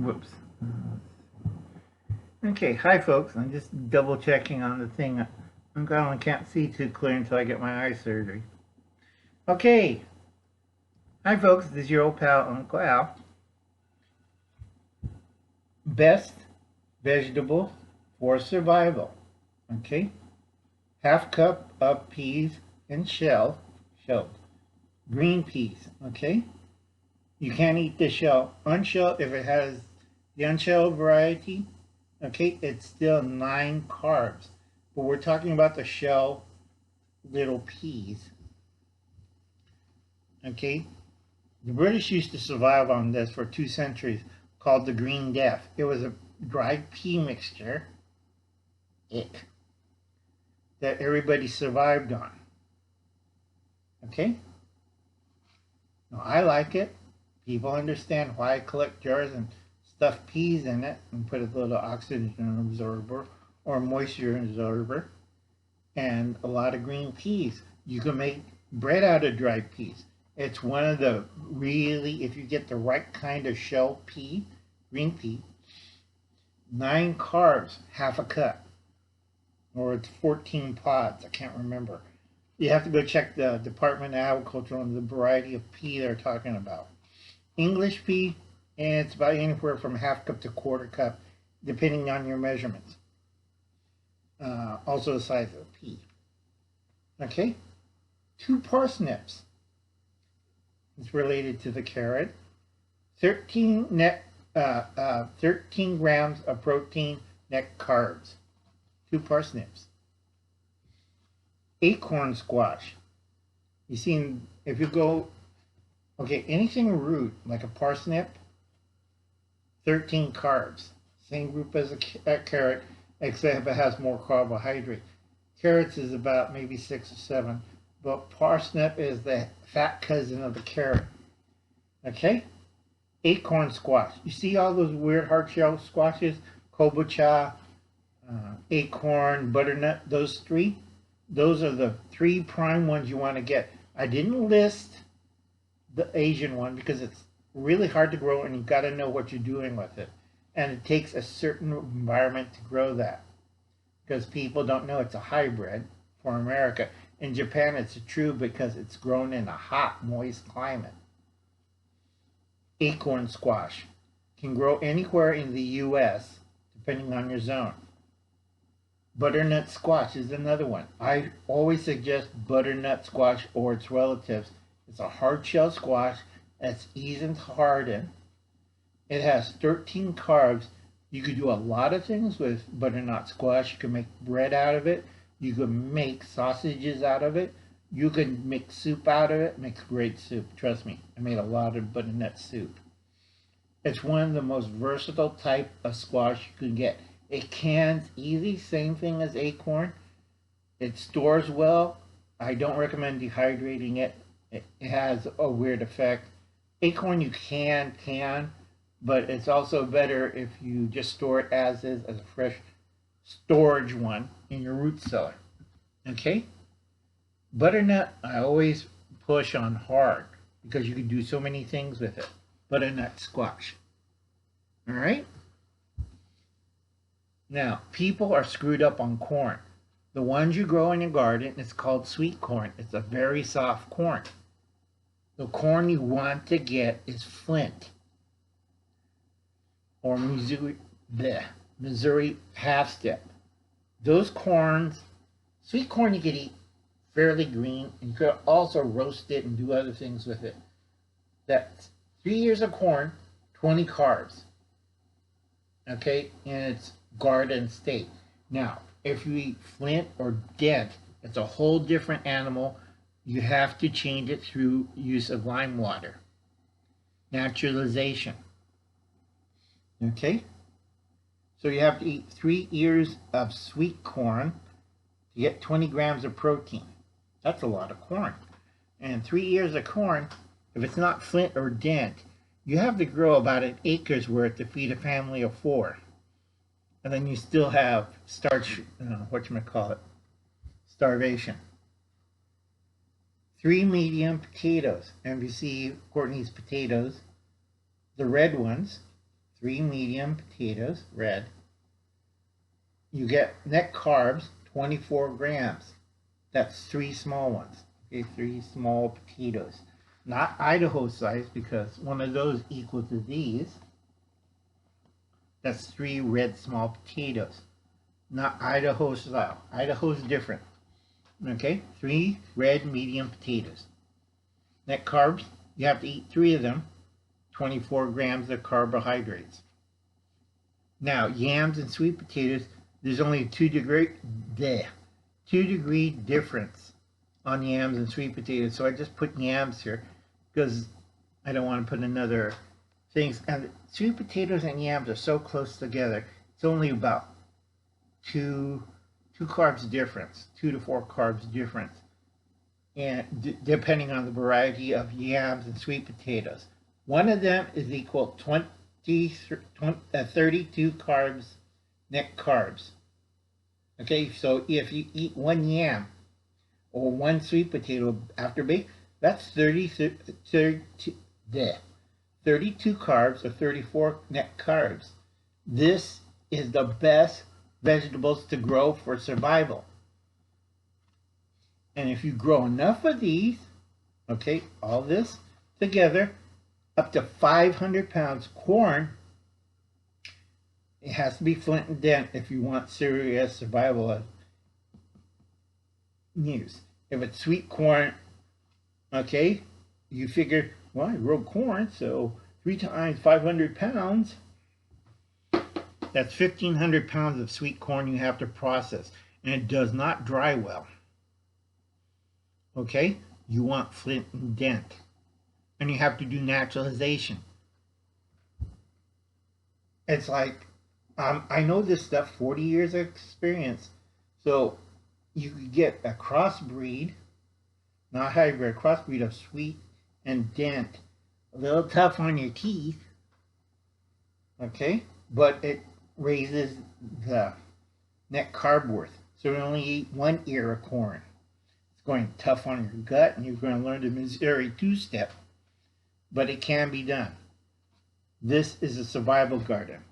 Whoops. Okay, hi folks. I'm just double checking on the thing. I can't see too clear until I get my eye surgery. Okay. Hi folks, this is your old pal Uncle Al. Best vegetable for survival. Okay. Half cup of peas and shelled. Green peas. Okay. You can't eat the shell. Unshelled, if it has the unshelled variety, okay, it's still 9 carbs. But we're talking about the shell little peas. Okay? The British used to survive on this for 2 centuries, called the Green Death. It was a dried pea mixture, that everybody survived on. Okay? Now, I like it. People understand why I collect jars and stuff peas in it and put a little oxygen absorber or moisture absorber and a lot of green peas. You can make bread out of dried peas. It's one of the really, if you get the right kind of shell pea, green pea, 9 carbs, half a cup. Or it's 14 pods, I can't remember. You have to go check the Department of Agriculture on the variety of pea they're talking about. English pea, and it's about anywhere from half cup to quarter cup, depending on your measurements. Also the size of the pea. Okay? 2 parsnips. It's related to the carrot. 13 grams of protein, net carbs. 2 parsnips. Acorn squash. You see, if you go, okay, anything root, like a parsnip, 13 carbs. Same group as a carrot, except it has more carbohydrate. Carrots is about maybe 6 or 7, but parsnip is the fat cousin of the carrot. Okay? Acorn squash. You see all those weird hard-shell squashes? Kombucha, acorn, butternut, those 3? Those are the 3 prime ones you want to get. I didn't list the Asian one because it's really hard to grow and you've got to know what you're doing with it. And it takes a certain environment to grow that because people don't know it's a hybrid for America. In Japan, it's true because it's grown in a hot, moist climate. Acorn squash can grow anywhere in the U.S. depending on your zone. Butternut squash is another one. I always suggest butternut squash or its relatives. It's a hard shell squash that's easy to harden. It has 13 carbs. You could do a lot of things with butternut squash. You can make bread out of it. You can make sausages out of it. You can make soup out of it. It makes great soup. Trust me, I made a lot of butternut soup. It's one of the most versatile type of squash you can get. It cans easy, same thing as acorn. It stores well. I don't recommend dehydrating it. It has a weird effect. Acorn you can, but it's also better if you just store it as is, as a fresh storage one in your root cellar. Okay? Butternut, I always push on hard because you can do so many things with it. Butternut squash. All right? Now, people are screwed up on corn. The ones you grow in your garden, it's called sweet corn. It's a very soft corn. The corn you want to get is Flint or Missouri half step. Those corns, sweet corn you could eat fairly green, and you could also roast it and do other things with it. That's 3 years of corn, 20 carbs. Okay, and it's garden state. Now, if you eat Flint or Dent, it's a whole different animal. You have to change it through use of lime water. Naturalization. Okay? So you have to eat 3 ears of sweet corn to get 20 grams of protein. That's a lot of corn. And 3 ears of corn, if it's not Flint or Dent, you have to grow about an acre's worth to feed a family of 4. And then you still have starvation. 3 medium potatoes. And if you see Cortney's potatoes, the red ones, 3 medium potatoes, red. You get Net Carbs, 24 grams. That's 3 small ones. Okay, 3 small potatoes. Not Idaho size, because one of those equals to these. That's 3 red small potatoes. Not Idaho style. Idaho's different. Okay, 3 red medium potatoes. Net carbs, you have to eat 3 of them. 24 grams of carbohydrates. Now, yams and sweet potatoes, there's only a 2-degree difference on yams and sweet potatoes. So I just put yams here because I don't want to put another things. And sweet potatoes and yams are so close together. It's only about 2 carbs difference, 2 to 4 carbs difference, and depending on the variety of yams and sweet potatoes. One of them is equal 32 carbs, net carbs. Okay, so if you eat 1 yam or 1 sweet potato after bake, that's 32 carbs or 34 net carbs. This is the best vegetables to grow for survival. And if you grow enough of these, okay, all this together, up to 500 pounds corn, it has to be flint and dent if you want serious survival news. If it's sweet corn, okay, you figure, well, I grow corn, so 3 times 500 pounds, that's 1,500 pounds of sweet corn you have to process, and it does not dry well. Okay, you want flint and dent, and you have to do naturalization. It's like, I know this stuff, 40 years of experience, so you could get a crossbreed, not hybrid, a crossbreed of sweet and dent, a little tough on your teeth, okay, but it raises the net carb worth. So you only eat 1 ear of corn. It's going tough on your gut, and you're going to learn the Missouri 2-step, but it can be done. This is a survival garden.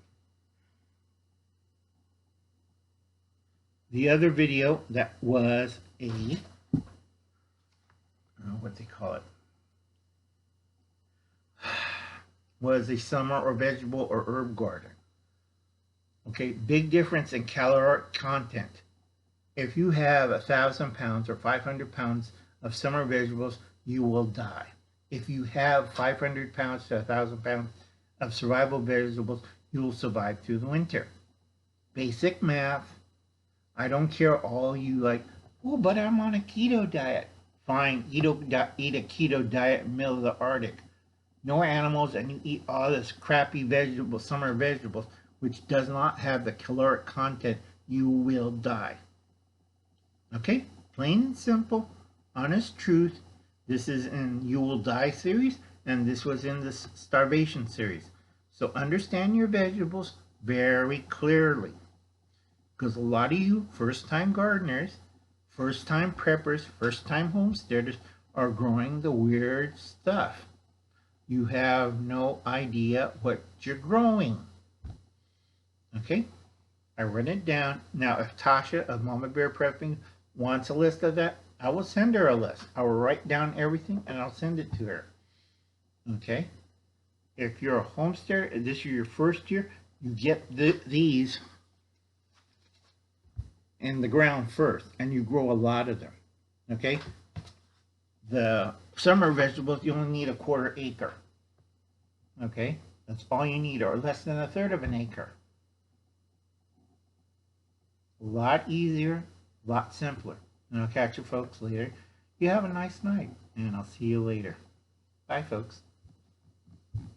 The other video that was a, what they call it, was a summer or vegetable or herb garden. Okay, big difference in caloric content. If you have 1,000 pounds or 500 pounds of summer vegetables, you will die. If you have 500 pounds to 1,000 pounds of survival vegetables, you will survive through the winter. Basic math. I don't care all you like, oh, but I'm on a keto diet. Fine, eat a keto diet in the middle of the Arctic. No animals, and you eat all this crappy vegetables, summer vegetables, which does not have the caloric content, you will die. Okay, plain and simple, honest truth. This is in You Will Die series, and this was in the Starvation series. So understand your vegetables very clearly, because a lot of you first-time gardeners, first-time preppers, first-time homesteaders are growing the weird stuff. You have no idea what you're growing. Okay, I wrote it down. Now, if Tasha of Mama Bear Prepping wants a list of that, I will send her a list. I will write down everything and I'll send it to her. Okay, if you're a homesteader, this is your first year, you get these in the ground first, and you grow a lot of them. Okay, the summer vegetables, you only need a 1/4 acre. Okay, that's all you need, or less than 1/3 of an acre. A lot easier, a lot simpler. And I'll catch you folks later. You have a nice night, and I'll see you later. Bye, folks.